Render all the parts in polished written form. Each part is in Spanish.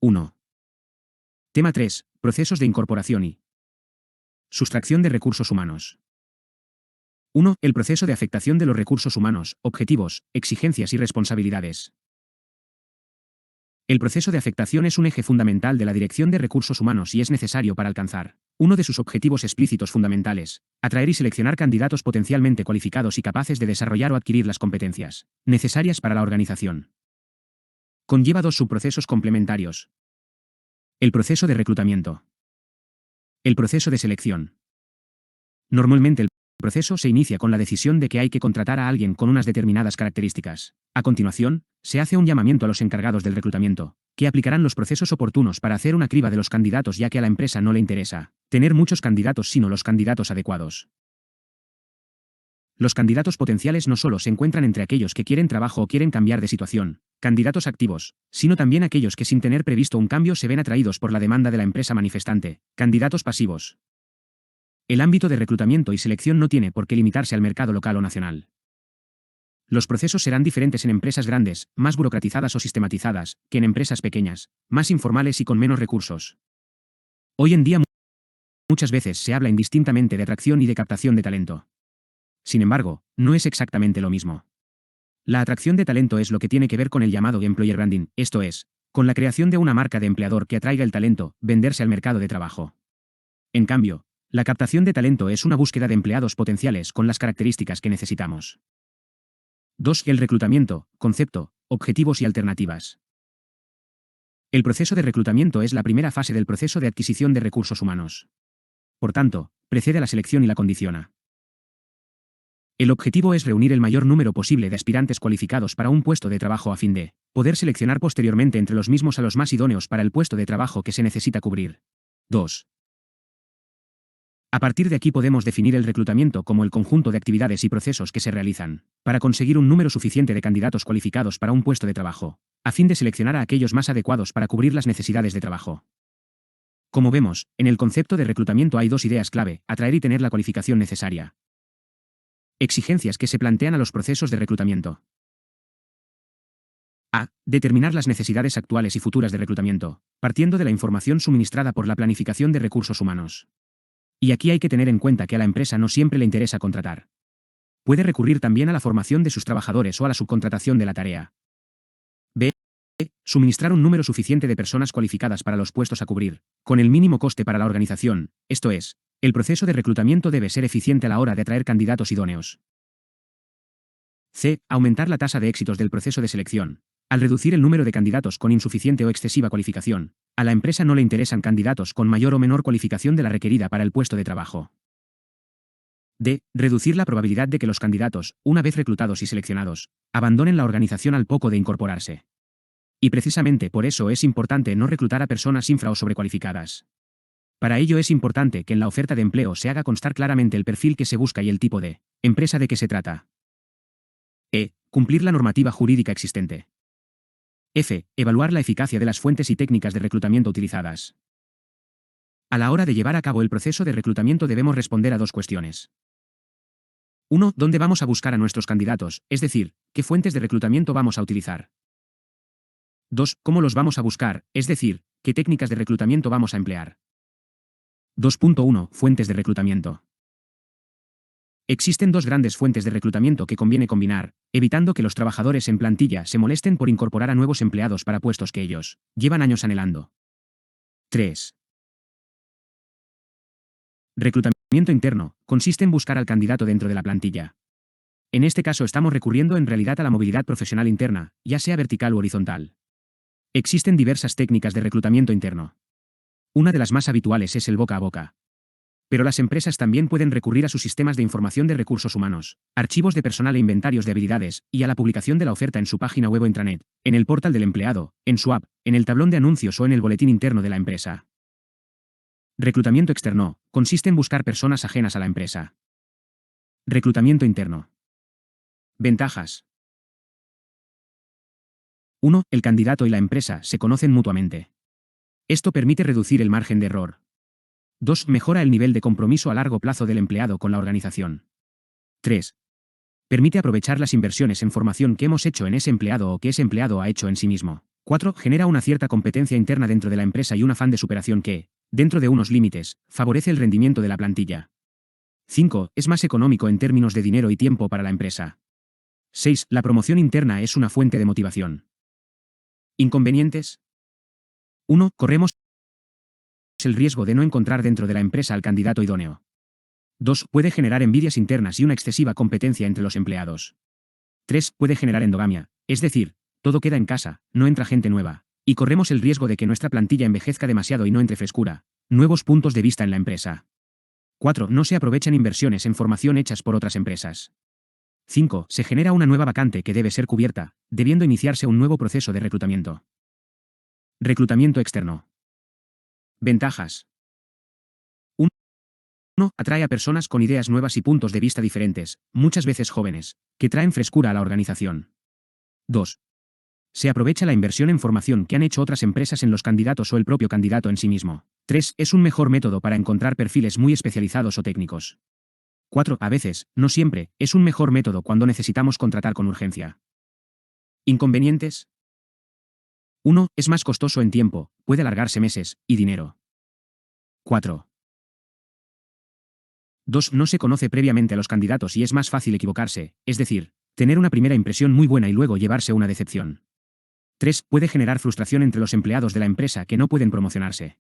1. Tema 3. Procesos de incorporación y sustracción de recursos humanos. 1. El proceso de afectación de los recursos humanos, objetivos, exigencias y responsabilidades. El proceso de afectación es un eje fundamental de la dirección de recursos humanos y es necesario para alcanzar uno de sus objetivos explícitos fundamentales: atraer y seleccionar candidatos potencialmente cualificados y capaces de desarrollar o adquirir las competencias necesarias para la organización. Conlleva dos subprocesos complementarios: el proceso de reclutamiento, el proceso de selección. Normalmente el proceso se inicia con la decisión de que hay que contratar a alguien con unas determinadas características. A continuación, se hace un llamamiento a los encargados del reclutamiento, que aplicarán los procesos oportunos para hacer una criba de los candidatos, ya que a la empresa no le interesa tener muchos candidatos sino los candidatos adecuados. Los candidatos potenciales no solo se encuentran entre aquellos que quieren trabajo o quieren cambiar de situación, candidatos activos, sino también aquellos que sin tener previsto un cambio se ven atraídos por la demanda de la empresa manifestante, candidatos pasivos. El ámbito de reclutamiento y selección no tiene por qué limitarse al mercado local o nacional. Los procesos serán diferentes en empresas grandes, más burocratizadas o sistematizadas, que en empresas pequeñas, más informales y con menos recursos. Hoy en día muchas veces se habla indistintamente de atracción y de captación de talento. Sin embargo, no es exactamente lo mismo. La atracción de talento es lo que tiene que ver con el llamado employer branding, esto es, con la creación de una marca de empleador que atraiga el talento, venderse al mercado de trabajo. En cambio, la captación de talento es una búsqueda de empleados potenciales con las características que necesitamos. 2. El reclutamiento, concepto, objetivos y alternativas. El proceso de reclutamiento es la primera fase del proceso de adquisición de recursos humanos. Por tanto, precede a la selección y la condiciona. El objetivo es reunir el mayor número posible de aspirantes cualificados para un puesto de trabajo a fin de poder seleccionar posteriormente entre los mismos a los más idóneos para el puesto de trabajo que se necesita cubrir. 2. A partir de aquí podemos definir el reclutamiento como el conjunto de actividades y procesos que se realizan para conseguir un número suficiente de candidatos cualificados para un puesto de trabajo, a fin de seleccionar a aquellos más adecuados para cubrir las necesidades de trabajo. Como vemos, en el concepto de reclutamiento hay dos ideas clave: atraer y tener la cualificación necesaria. Exigencias que se plantean a los procesos de reclutamiento. A. Determinar las necesidades actuales y futuras de reclutamiento, partiendo de la información suministrada por la planificación de recursos humanos. Y aquí hay que tener en cuenta que a la empresa no siempre le interesa contratar. Puede recurrir también a la formación de sus trabajadores o a la subcontratación de la tarea. B. Suministrar un número suficiente de personas cualificadas para los puestos a cubrir, con el mínimo coste para la organización, esto es, el proceso de reclutamiento debe ser eficiente a la hora de atraer candidatos idóneos. C. Aumentar la tasa de éxitos del proceso de selección. Al reducir el número de candidatos con insuficiente o excesiva cualificación, a la empresa no le interesan candidatos con mayor o menor cualificación de la requerida para el puesto de trabajo. D. Reducir la probabilidad de que los candidatos, una vez reclutados y seleccionados, abandonen la organización al poco de incorporarse. Y precisamente por eso es importante no reclutar a personas infra o sobrecualificadas. Para ello es importante que en la oferta de empleo se haga constar claramente el perfil que se busca y el tipo de empresa de que se trata. E. Cumplir la normativa jurídica existente. F. Evaluar la eficacia de las fuentes y técnicas de reclutamiento utilizadas. A la hora de llevar a cabo el proceso de reclutamiento debemos responder a dos cuestiones. 1. ¿Dónde vamos a buscar a nuestros candidatos? Es decir, ¿qué fuentes de reclutamiento vamos a utilizar? 2. ¿Cómo los vamos a buscar? Es decir, ¿qué técnicas de reclutamiento vamos a emplear? 2.1. Fuentes de reclutamiento. Existen dos grandes fuentes de reclutamiento que conviene combinar, evitando que los trabajadores en plantilla se molesten por incorporar a nuevos empleados para puestos que ellos llevan años anhelando. 3. Reclutamiento interno. Consiste en buscar al candidato dentro de la plantilla. En este caso estamos recurriendo en realidad a la movilidad profesional interna, ya sea vertical u horizontal. Existen diversas técnicas de reclutamiento interno. Una de las más habituales es el boca a boca. Pero las empresas también pueden recurrir a sus sistemas de información de recursos humanos, archivos de personal e inventarios de habilidades, y a la publicación de la oferta en su página web o intranet, en el portal del empleado, en su app, en el tablón de anuncios o en el boletín interno de la empresa. Reclutamiento externo. Consiste en buscar personas ajenas a la empresa. Reclutamiento interno. Ventajas. 1. El candidato y la empresa se conocen mutuamente. Esto permite reducir el margen de error. 2. Mejora el nivel de compromiso a largo plazo del empleado con la organización. 3. Permite aprovechar las inversiones en formación que hemos hecho en ese empleado o que ese empleado ha hecho en sí mismo. 4. Genera una cierta competencia interna dentro de la empresa y un afán de superación que, dentro de unos límites, favorece el rendimiento de la plantilla. 5. Es más económico en términos de dinero y tiempo para la empresa. 6. La promoción interna es una fuente de motivación. Inconvenientes. 1. Corremos el riesgo de no encontrar dentro de la empresa al candidato idóneo. 2. Puede generar envidias internas y una excesiva competencia entre los empleados. 3. Puede generar endogamia, es decir, todo queda en casa, no entra gente nueva, y corremos el riesgo de que nuestra plantilla envejezca demasiado y no entre frescura, nuevos puntos de vista en la empresa. 4. No se aprovechan inversiones en formación hechas por otras empresas. 5. Se genera una nueva vacante que debe ser cubierta, debiendo iniciarse un nuevo proceso de reclutamiento. Reclutamiento externo. Ventajas. 1. Atrae a personas con ideas nuevas y puntos de vista diferentes, muchas veces jóvenes, que traen frescura a la organización. 2. Se aprovecha la inversión en formación que han hecho otras empresas en los candidatos o el propio candidato en sí mismo. 3. Es un mejor método para encontrar perfiles muy especializados o técnicos. 4. A veces, no siempre, es un mejor método cuando necesitamos contratar con urgencia. Inconvenientes. 1. Es más costoso en tiempo, puede alargarse meses, y dinero. 4. 2. No se conoce previamente a los candidatos y es más fácil equivocarse, es decir, tener una primera impresión muy buena y luego llevarse una decepción. 3. Puede generar frustración entre los empleados de la empresa que no pueden promocionarse.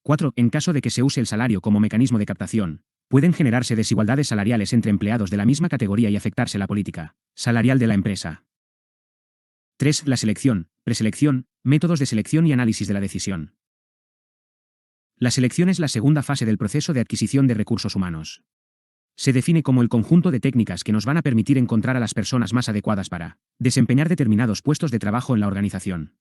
4. En caso de que se use el salario como mecanismo de captación, pueden generarse desigualdades salariales entre empleados de la misma categoría y afectarse la política salarial de la empresa. 3. La selección, preselección, métodos de selección y análisis de la decisión. La selección es la segunda fase del proceso de adquisición de recursos humanos. Se define como el conjunto de técnicas que nos van a permitir encontrar a las personas más adecuadas para desempeñar determinados puestos de trabajo en la organización.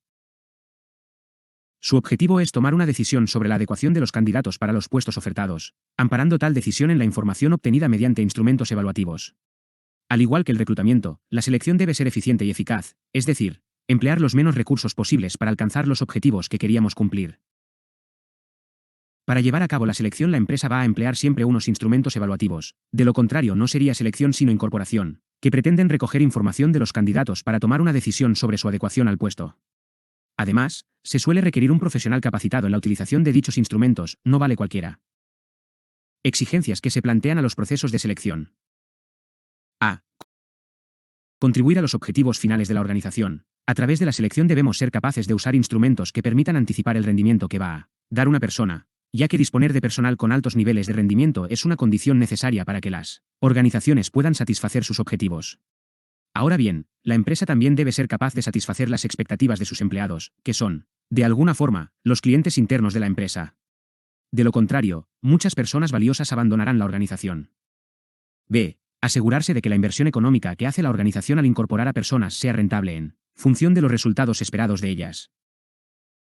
Su objetivo es tomar una decisión sobre la adecuación de los candidatos para los puestos ofertados, amparando tal decisión en la información obtenida mediante instrumentos evaluativos. Al igual que el reclutamiento, la selección debe ser eficiente y eficaz, es decir, emplear los menos recursos posibles para alcanzar los objetivos que queríamos cumplir. Para llevar a cabo la selección, la empresa va a emplear siempre unos instrumentos evaluativos, de lo contrario no sería selección sino incorporación, que pretenden recoger información de los candidatos para tomar una decisión sobre su adecuación al puesto. Además, se suele requerir un profesional capacitado en la utilización de dichos instrumentos, no vale cualquiera. Exigencias que se plantean a los procesos de selección. A. Contribuir a los objetivos finales de la organización. A través de la selección debemos ser capaces de usar instrumentos que permitan anticipar el rendimiento que va a dar una persona, ya que disponer de personal con altos niveles de rendimiento es una condición necesaria para que las organizaciones puedan satisfacer sus objetivos. Ahora bien, la empresa también debe ser capaz de satisfacer las expectativas de sus empleados, que son, de alguna forma, los clientes internos de la empresa. De lo contrario, muchas personas valiosas abandonarán la organización. B. Asegurarse de que la inversión económica que hace la organización al incorporar a personas sea rentable en función de los resultados esperados de ellas.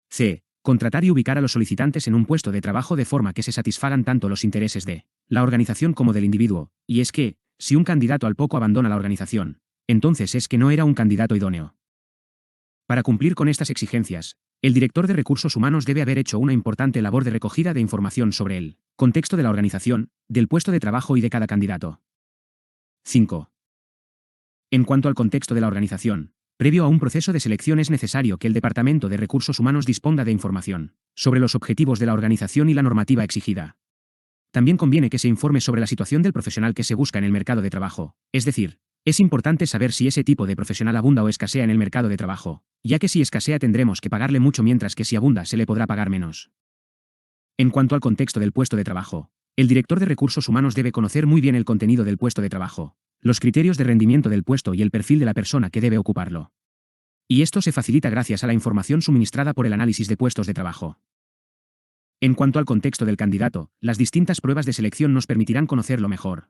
C. Contratar y ubicar a los solicitantes en un puesto de trabajo de forma que se satisfagan tanto los intereses de la organización como del individuo, y es que, si un candidato al poco abandona la organización, entonces es que no era un candidato idóneo. Para cumplir con estas exigencias, el director de recursos humanos debe haber hecho una importante labor de recogida de información sobre el contexto de la organización, del puesto de trabajo y de cada candidato. 5. En cuanto al contexto de la organización, previo a un proceso de selección es necesario que el Departamento de Recursos Humanos disponga de información sobre los objetivos de la organización y la normativa exigida. También conviene que se informe sobre la situación del profesional que se busca en el mercado de trabajo, es decir, es importante saber si ese tipo de profesional abunda o escasea en el mercado de trabajo, ya que si escasea tendremos que pagarle mucho mientras que si abunda se le podrá pagar menos. En cuanto al contexto del puesto de trabajo, el director de recursos humanos debe conocer muy bien el contenido del puesto de trabajo, los criterios de rendimiento del puesto y el perfil de la persona que debe ocuparlo. Y esto se facilita gracias a la información suministrada por el análisis de puestos de trabajo. En cuanto al contexto del candidato, las distintas pruebas de selección nos permitirán conocerlo mejor.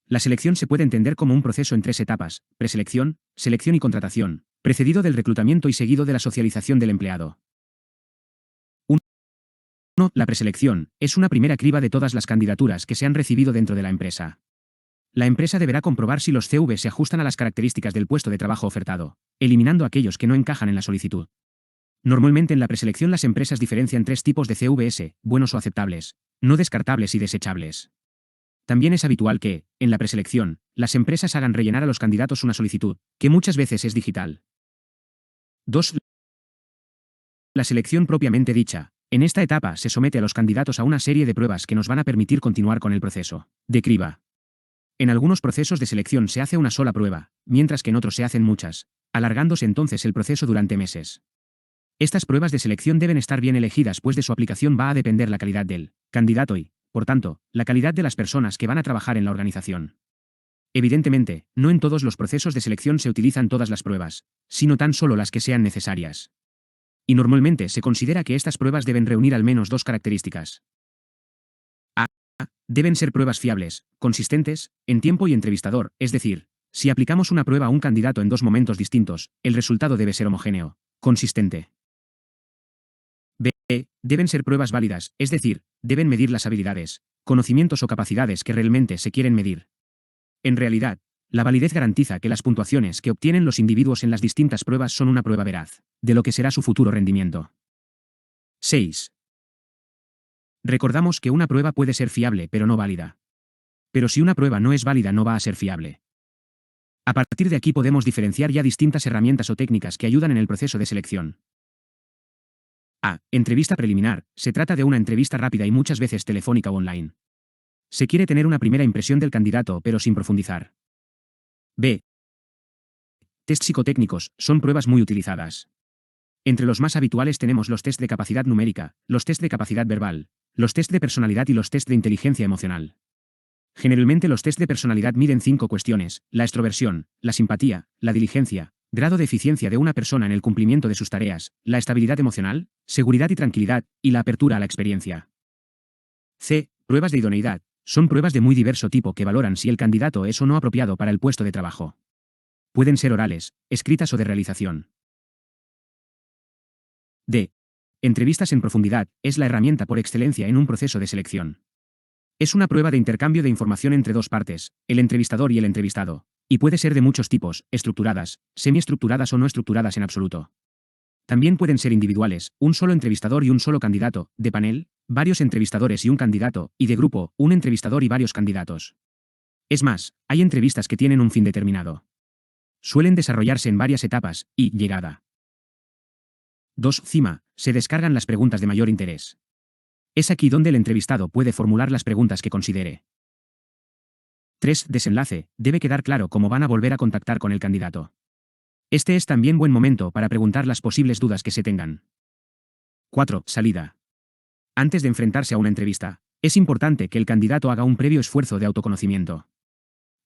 La selección se puede entender como un proceso en 3 etapas: preselección, selección y contratación, precedido del reclutamiento y seguido de la socialización del empleado. 1. La preselección es una primera criba de todas las candidaturas que se han recibido dentro de la empresa. La empresa deberá comprobar si los CV se ajustan a las características del puesto de trabajo ofertado, eliminando aquellos que no encajan en la solicitud. Normalmente en la preselección las empresas diferencian 3 tipos de CVs, buenos o aceptables, no descartables y desechables. También es habitual que, en la preselección, las empresas hagan rellenar a los candidatos una solicitud, que muchas veces es digital. 2. La selección propiamente dicha. En esta etapa se somete a los candidatos a una serie de pruebas que nos van a permitir continuar con el proceso de criba. En algunos procesos de selección se hace una sola prueba, mientras que en otros se hacen muchas, alargándose entonces el proceso durante meses. Estas pruebas de selección deben estar bien elegidas, pues de su aplicación va a depender la calidad del candidato y, por tanto, la calidad de las personas que van a trabajar en la organización. Evidentemente, no en todos los procesos de selección se utilizan todas las pruebas, sino tan solo las que sean necesarias. Y normalmente se considera que estas pruebas deben reunir al menos dos características. A. Deben ser pruebas fiables, consistentes, en tiempo y entrevistador, es decir, si aplicamos una prueba a un candidato en dos momentos distintos, el resultado debe ser homogéneo, consistente. B. Deben ser pruebas válidas, es decir, deben medir las habilidades, conocimientos o capacidades que realmente se quieren medir. En realidad, la validez garantiza que las puntuaciones que obtienen los individuos en las distintas pruebas son una prueba veraz de lo que será su futuro rendimiento. 6. Recordamos que una prueba puede ser fiable pero no válida. Pero si una prueba no es válida no va a ser fiable. A partir de aquí podemos diferenciar ya distintas herramientas o técnicas que ayudan en el proceso de selección. A. Entrevista preliminar. Se trata de una entrevista rápida y muchas veces telefónica o online. Se quiere tener una primera impresión del candidato pero sin profundizar. B. Test psicotécnicos. Son pruebas muy utilizadas. Entre los más habituales tenemos los test de capacidad numérica, los test de capacidad verbal, los test de personalidad y los test de inteligencia emocional. Generalmente los test de personalidad miden 5 cuestiones: la extroversión, la simpatía, la diligencia, grado de eficiencia de una persona en el cumplimiento de sus tareas, la estabilidad emocional, seguridad y tranquilidad, y la apertura a la experiencia. C. Pruebas de idoneidad. Son pruebas de muy diverso tipo que valoran si el candidato es o no apropiado para el puesto de trabajo. Pueden ser orales, escritas o de realización. D. Entrevistas en profundidad. Es la herramienta por excelencia en un proceso de selección. Es una prueba de intercambio de información entre dos partes, el entrevistador y el entrevistado, y puede ser de muchos tipos: estructuradas, semiestructuradas o no estructuradas en absoluto. También pueden ser individuales, un solo entrevistador y un solo candidato; de panel, varios entrevistadores y un candidato; y de grupo, un entrevistador y varios candidatos. Es más, hay entrevistas que tienen un fin determinado. Suelen desarrollarse en varias etapas, y llegada. 2. Cima. Se descargan las preguntas de mayor interés. Es aquí donde el entrevistado puede formular las preguntas que considere. 3. Desenlace. Debe quedar claro cómo van a volver a contactar con el candidato. Este es también buen momento para preguntar las posibles dudas que se tengan. 4. Salida. Antes de enfrentarse a una entrevista, es importante que el candidato haga un previo esfuerzo de autoconocimiento.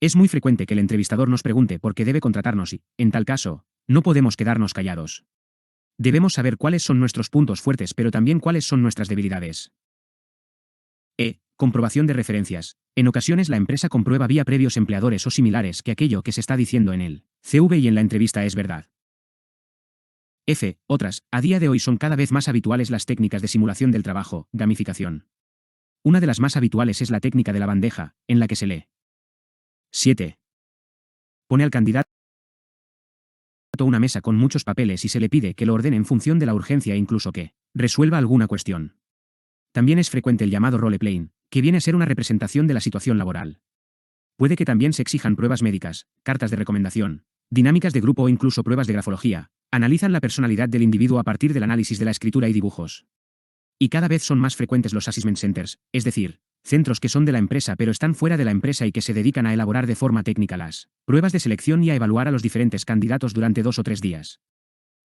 Es muy frecuente que el entrevistador nos pregunte por qué debe contratarnos y, en tal caso, no podemos quedarnos callados. Debemos saber cuáles son nuestros puntos fuertes pero también cuáles son nuestras debilidades. Comprobación de referencias. En ocasiones la empresa comprueba vía previos empleadores o similares que aquello que se está diciendo en el CV y en la entrevista es verdad. F. Otras. A día de hoy son cada vez más habituales las técnicas de simulación del trabajo, gamificación. Una de las más habituales es la técnica de la bandeja, en la que se lee. 7. Pone al candidato una mesa con muchos papeles y se le pide que lo ordene en función de la urgencia e incluso que resuelva alguna cuestión. También es frecuente el llamado role-playing, que viene a ser una representación de la situación laboral. Puede que también se exijan pruebas médicas, cartas de recomendación, dinámicas de grupo o incluso pruebas de grafología. Analizan la personalidad del individuo a partir del análisis de la escritura y dibujos. Y cada vez son más frecuentes los assessment centers, es decir, centros que son de la empresa pero están fuera de la empresa y que se dedican a elaborar de forma técnica las pruebas de selección y a evaluar a los diferentes candidatos durante 2 o 3 días.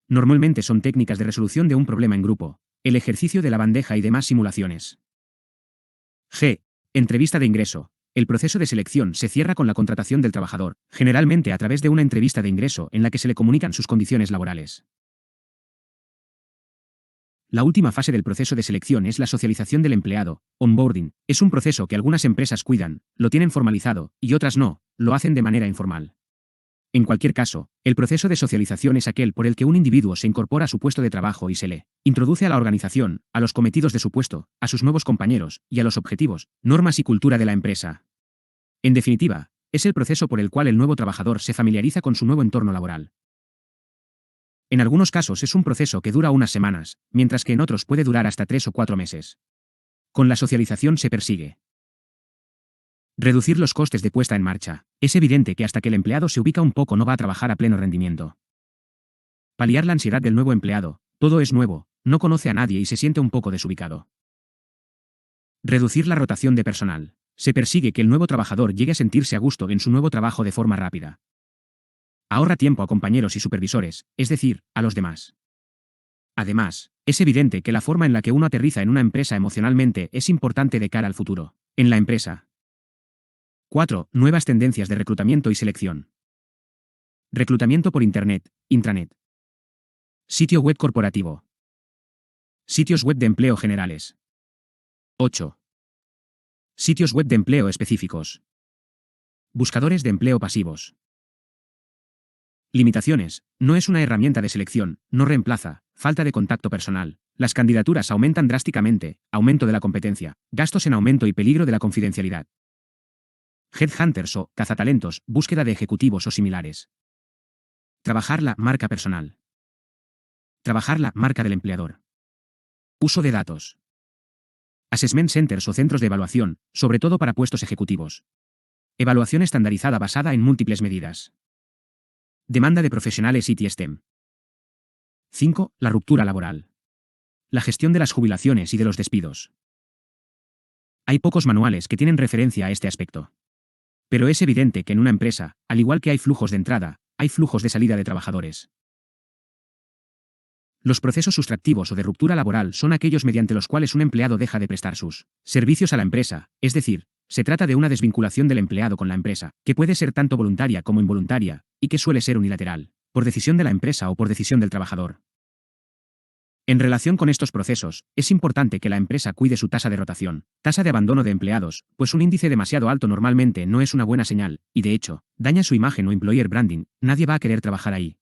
Normalmente son técnicas de resolución de un problema en grupo, el ejercicio de la bandeja y demás simulaciones. G. Entrevista de ingreso. El proceso de selección se cierra con la contratación del trabajador, generalmente a través de una entrevista de ingreso en la que se le comunican sus condiciones laborales. La última fase del proceso de selección es la socialización del empleado, onboarding. Es un proceso que algunas empresas cuidan, lo tienen formalizado, y otras no, lo hacen de manera informal. En cualquier caso, el proceso de socialización es aquel por el que un individuo se incorpora a su puesto de trabajo y se le introduce a la organización, a los cometidos de su puesto, a sus nuevos compañeros, y a los objetivos, normas y cultura de la empresa. En definitiva, es el proceso por el cual el nuevo trabajador se familiariza con su nuevo entorno laboral. En algunos casos es un proceso que dura unas semanas, mientras que en otros puede durar hasta 3 o 4 meses. Con la socialización se persigue reducir los costes de puesta en marcha. Es evidente que hasta que el empleado se ubica un poco no va a trabajar a pleno rendimiento. Paliar la ansiedad del nuevo empleado. Todo es nuevo, no conoce a nadie y se siente un poco desubicado. Reducir la rotación de personal. Se persigue que el nuevo trabajador llegue a sentirse a gusto en su nuevo trabajo de forma rápida. Ahorra tiempo a compañeros y supervisores, es decir, a los demás. Además, es evidente que la forma en la que uno aterriza en una empresa emocionalmente es importante de cara al futuro. En la empresa. 4. Nuevas tendencias de reclutamiento y selección. Reclutamiento por Internet, intranet. Sitio web corporativo. Sitios web de empleo generales. 8. Sitios web de empleo específicos. Buscadores de empleo pasivos. Limitaciones. No es una herramienta de selección, no reemplaza, falta de contacto personal. Las candidaturas aumentan drásticamente, aumento de la competencia, gastos en aumento y peligro de la confidencialidad. Headhunters o cazatalentos, búsqueda de ejecutivos o similares. Trabajar la marca personal. Trabajar la marca del empleador. Uso de datos. Assessment centers o centros de evaluación, sobre todo para puestos ejecutivos. Evaluación estandarizada basada en múltiples medidas. Demanda de profesionales IT STEM. 5. La ruptura laboral. La gestión de las jubilaciones y de los despidos. Hay pocos manuales que tienen referencia a este aspecto. Pero es evidente que en una empresa, al igual que hay flujos de entrada, hay flujos de salida de trabajadores. Los procesos sustractivos o de ruptura laboral son aquellos mediante los cuales un empleado deja de prestar sus servicios a la empresa, es decir, se trata de una desvinculación del empleado con la empresa, que puede ser tanto voluntaria como involuntaria, y que suele ser unilateral, por decisión de la empresa o por decisión del trabajador. En relación con estos procesos, es importante que la empresa cuide su tasa de rotación, tasa de abandono de empleados, pues un índice demasiado alto normalmente no es una buena señal, y de hecho, daña su imagen o employer branding, nadie va a querer trabajar ahí.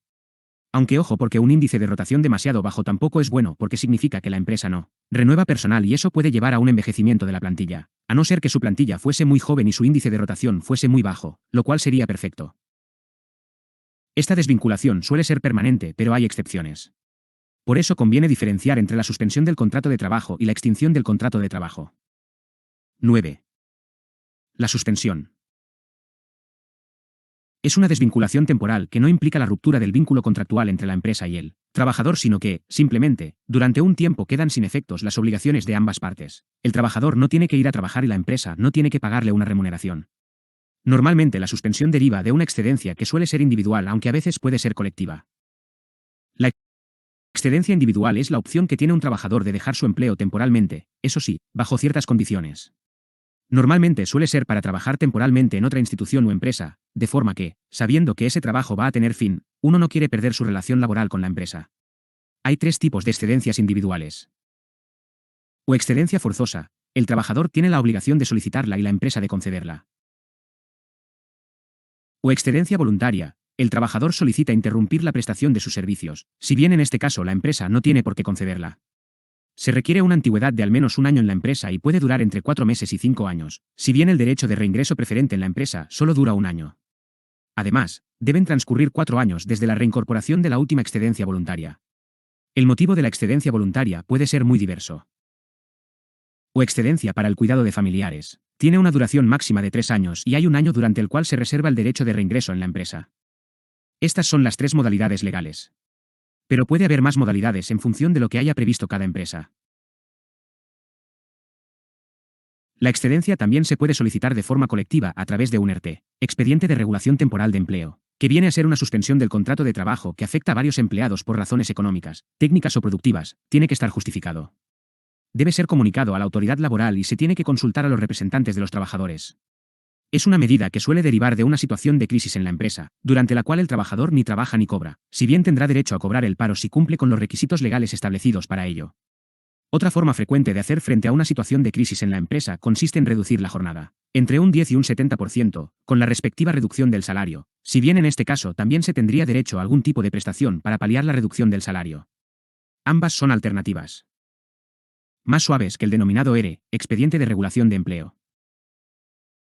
Aunque ojo, porque un índice de rotación demasiado bajo tampoco es bueno, porque significa que la empresa no renueva personal y eso puede llevar a un envejecimiento de la plantilla, a no ser que su plantilla fuese muy joven y su índice de rotación fuese muy bajo, lo cual sería perfecto. Esta desvinculación suele ser permanente, pero hay excepciones. Por eso conviene diferenciar entre la suspensión del contrato de trabajo y la extinción del contrato de trabajo. 9. La suspensión. Es una desvinculación temporal que no implica la ruptura del vínculo contractual entre la empresa y el trabajador, sino que, simplemente, durante un tiempo quedan sin efectos las obligaciones de ambas partes. El trabajador no tiene que ir a trabajar y la empresa no tiene que pagarle una remuneración. Normalmente la suspensión deriva de una excedencia que suele ser individual, aunque a veces puede ser colectiva. La excedencia individual es la opción que tiene un trabajador de dejar su empleo temporalmente, eso sí, bajo ciertas condiciones. Normalmente suele ser para trabajar temporalmente en otra institución o empresa, de forma que, sabiendo que ese trabajo va a tener fin, uno no quiere perder su relación laboral con la empresa. Hay 3 tipos de excedencias individuales. O excedencia forzosa, el trabajador tiene la obligación de solicitarla y la empresa de concederla. O excedencia voluntaria, el trabajador solicita interrumpir la prestación de sus servicios, si bien en este caso la empresa no tiene por qué concederla. Se requiere una antigüedad de al menos un año en la empresa y puede durar entre 4 meses y 5 años, si bien el derecho de reingreso preferente en la empresa solo dura un año. Además, deben transcurrir 4 años desde la reincorporación de la última excedencia voluntaria. El motivo de la excedencia voluntaria puede ser muy diverso. O excedencia para el cuidado de familiares. Tiene una duración máxima de 3 años y hay un año durante el cual se reserva el derecho de reingreso en la empresa. Estas son las 3 modalidades legales. Pero puede haber más modalidades en función de lo que haya previsto cada empresa. La excedencia también se puede solicitar de forma colectiva a través de un ERTE, expediente de regulación temporal de empleo, que viene a ser una suspensión del contrato de trabajo que afecta a varios empleados por razones económicas, técnicas o productivas, tiene que estar justificado. Debe ser comunicado a la autoridad laboral y se tiene que consultar a los representantes de los trabajadores. Es una medida que suele derivar de una situación de crisis en la empresa, durante la cual el trabajador ni trabaja ni cobra, si bien tendrá derecho a cobrar el paro si cumple con los requisitos legales establecidos para ello. Otra forma frecuente de hacer frente a una situación de crisis en la empresa consiste en reducir la jornada, entre un 10 y un 70%, con la respectiva reducción del salario, si bien en este caso también se tendría derecho a algún tipo de prestación para paliar la reducción del salario. Ambas son alternativas más suaves que el denominado ERE, expediente de regulación de empleo,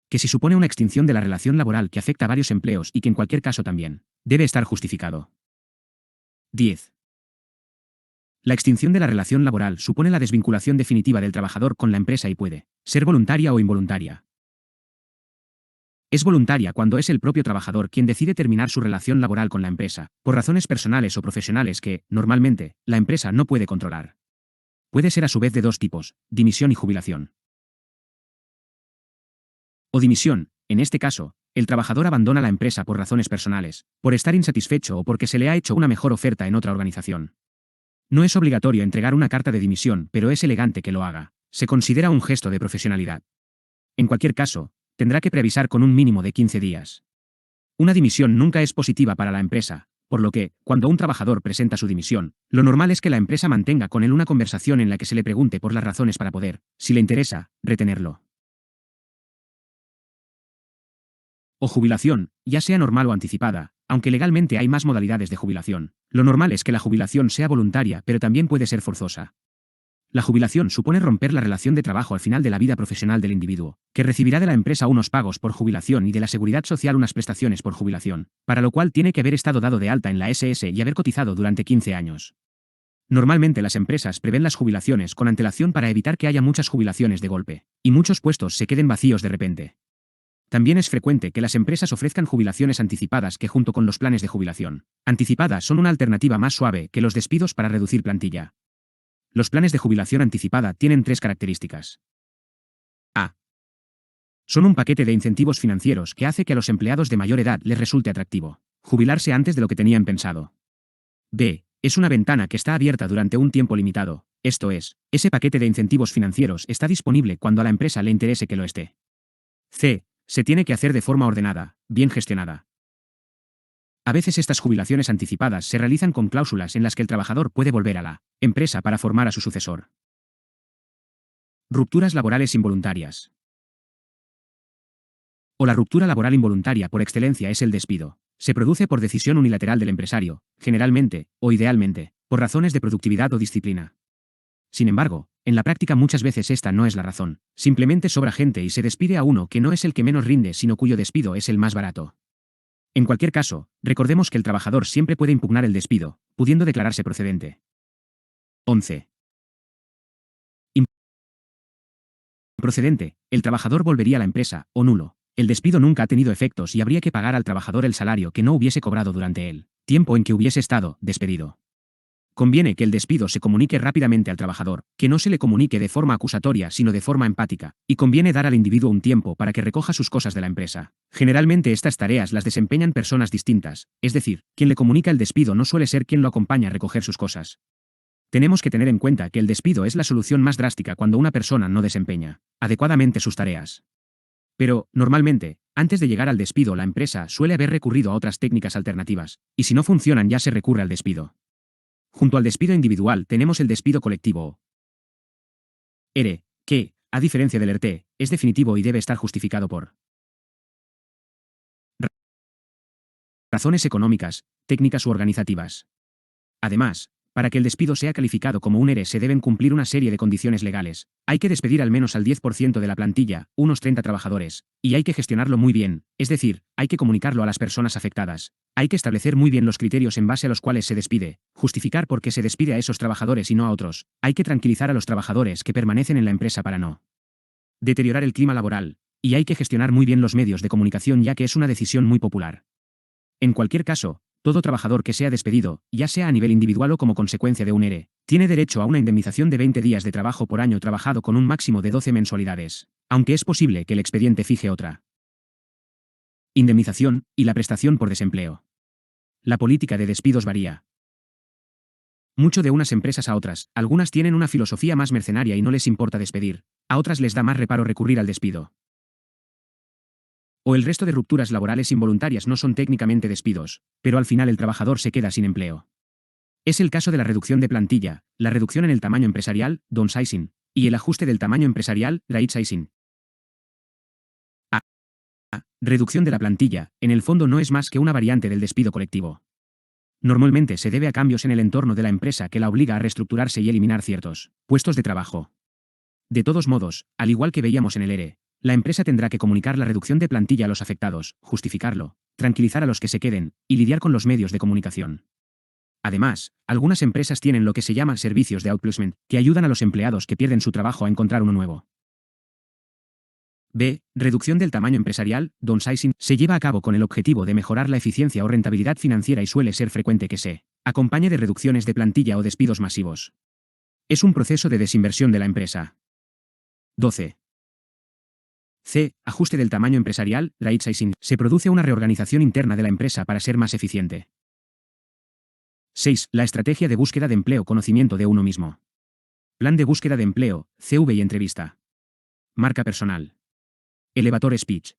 que si supone una extinción de la relación laboral que afecta a varios empleos y que en cualquier caso también debe estar justificado. 10. La extinción de la relación laboral supone la desvinculación definitiva del trabajador con la empresa y puede ser voluntaria o involuntaria. Es voluntaria cuando es el propio trabajador quien decide terminar su relación laboral con la empresa, por razones personales o profesionales que, normalmente, la empresa no puede controlar. Puede ser a su vez de dos tipos: dimisión y jubilación. O dimisión. En este caso, el trabajador abandona la empresa por razones personales, por estar insatisfecho o porque se le ha hecho una mejor oferta en otra organización. No es obligatorio entregar una carta de dimisión, pero es elegante que lo haga. Se considera un gesto de profesionalidad. En cualquier caso, tendrá que preavisar con un mínimo de 15 días. Una dimisión nunca es positiva para la empresa, por lo que, cuando un trabajador presenta su dimisión, lo normal es que la empresa mantenga con él una conversación en la que se le pregunte por las razones para poder, si le interesa, retenerlo. O jubilación, ya sea normal o anticipada, aunque legalmente hay más modalidades de jubilación. Lo normal es que la jubilación sea voluntaria, pero también puede ser forzosa. La jubilación supone romper la relación de trabajo al final de la vida profesional del individuo, que recibirá de la empresa unos pagos por jubilación y de la seguridad social unas prestaciones por jubilación, para lo cual tiene que haber estado dado de alta en la SS y haber cotizado durante 15 años. Normalmente las empresas prevén las jubilaciones con antelación para evitar que haya muchas jubilaciones de golpe, y muchos puestos se queden vacíos de repente. También es frecuente que las empresas ofrezcan jubilaciones anticipadas que, junto con los planes de jubilación anticipada, son una alternativa más suave que los despidos para reducir plantilla. Los planes de jubilación anticipada tienen tres características. A. Son un paquete de incentivos financieros que hace que a los empleados de mayor edad les resulte atractivo jubilarse antes de lo que tenían pensado. B. Es una ventana que está abierta durante un tiempo limitado, esto es, ese paquete de incentivos financieros está disponible cuando a la empresa le interese que lo esté. C. Se tiene que hacer de forma ordenada, bien gestionada. A veces estas jubilaciones anticipadas se realizan con cláusulas en las que el trabajador puede volver a la empresa para formar a su sucesor. Rupturas laborales involuntarias. O la ruptura laboral involuntaria por excelencia es el despido. Se produce por decisión unilateral del empresario, generalmente, o idealmente, por razones de productividad o disciplina. Sin embargo, en la práctica muchas veces esta no es la razón. Simplemente sobra gente y se despide a uno que no es el que menos rinde, sino cuyo despido es el más barato. En cualquier caso, recordemos que el trabajador siempre puede impugnar el despido, pudiendo declararse procedente. 11. Improcedente. El trabajador volvería a la empresa, o nulo. El despido nunca ha tenido efectos y habría que pagar al trabajador el salario que no hubiese cobrado durante el tiempo en que hubiese estado despedido. Conviene que el despido se comunique rápidamente al trabajador, que no se le comunique de forma acusatoria sino de forma empática, y conviene dar al individuo un tiempo para que recoja sus cosas de la empresa. Generalmente estas tareas las desempeñan personas distintas, es decir, quien le comunica el despido no suele ser quien lo acompaña a recoger sus cosas. Tenemos que tener en cuenta que el despido es la solución más drástica cuando una persona no desempeña adecuadamente sus tareas. Pero, normalmente, antes de llegar al despido la empresa suele haber recurrido a otras técnicas alternativas, y si no funcionan ya se recurre al despido. Junto al despido individual tenemos el despido colectivo o ERE, que, a diferencia del ERTE, es definitivo y debe estar justificado por razones económicas, técnicas u organizativas. Además, para que el despido sea calificado como un ERE se deben cumplir una serie de condiciones legales. Hay que despedir al menos al 10% de la plantilla, unos 30 trabajadores, y hay que gestionarlo muy bien, es decir, hay que comunicarlo a las personas afectadas. Hay que establecer muy bien los criterios en base a los cuales se despide, justificar por qué se despide a esos trabajadores y no a otros. Hay que tranquilizar a los trabajadores que permanecen en la empresa para no deteriorar el clima laboral, y hay que gestionar muy bien los medios de comunicación ya que es una decisión muy popular. En cualquier caso, todo trabajador que sea despedido, ya sea a nivel individual o como consecuencia de un ERE, tiene derecho a una indemnización de 20 días de trabajo por año trabajado con un máximo de 12 mensualidades, aunque es posible que el expediente fije otra indemnización, y la prestación por desempleo. La política de despidos varía mucho de unas empresas a otras. Algunas tienen una filosofía más mercenaria y no les importa despedir, a otras les da más reparo recurrir al despido. O el resto de rupturas laborales involuntarias no son técnicamente despidos, pero al final el trabajador se queda sin empleo. Es el caso de la reducción de plantilla, la reducción en el tamaño empresarial, downsizing, y el ajuste del tamaño empresarial, rightsizing. Reducción de la plantilla, en el fondo no es más que una variante del despido colectivo. Normalmente se debe a cambios en el entorno de la empresa que la obliga a reestructurarse y eliminar ciertos puestos de trabajo. De todos modos, al igual que veíamos en el ERE, la empresa tendrá que comunicar la reducción de plantilla a los afectados, justificarlo, tranquilizar a los que se queden, y lidiar con los medios de comunicación. Además, algunas empresas tienen lo que se llama servicios de outplacement, que ayudan a los empleados que pierden su trabajo a encontrar uno nuevo. B. Reducción del tamaño empresarial, downsizing, se lleva a cabo con el objetivo de mejorar la eficiencia o rentabilidad financiera y suele ser frecuente que se acompañe de reducciones de plantilla o despidos masivos. Es un proceso de desinversión de la empresa. 12. C. Ajuste del tamaño empresarial, rightsizing, se produce una reorganización interna de la empresa para ser más eficiente. 6. La estrategia de búsqueda de empleo, conocimiento de uno mismo. Plan de búsqueda de empleo, CV y entrevista. Marca personal. Elevator speech.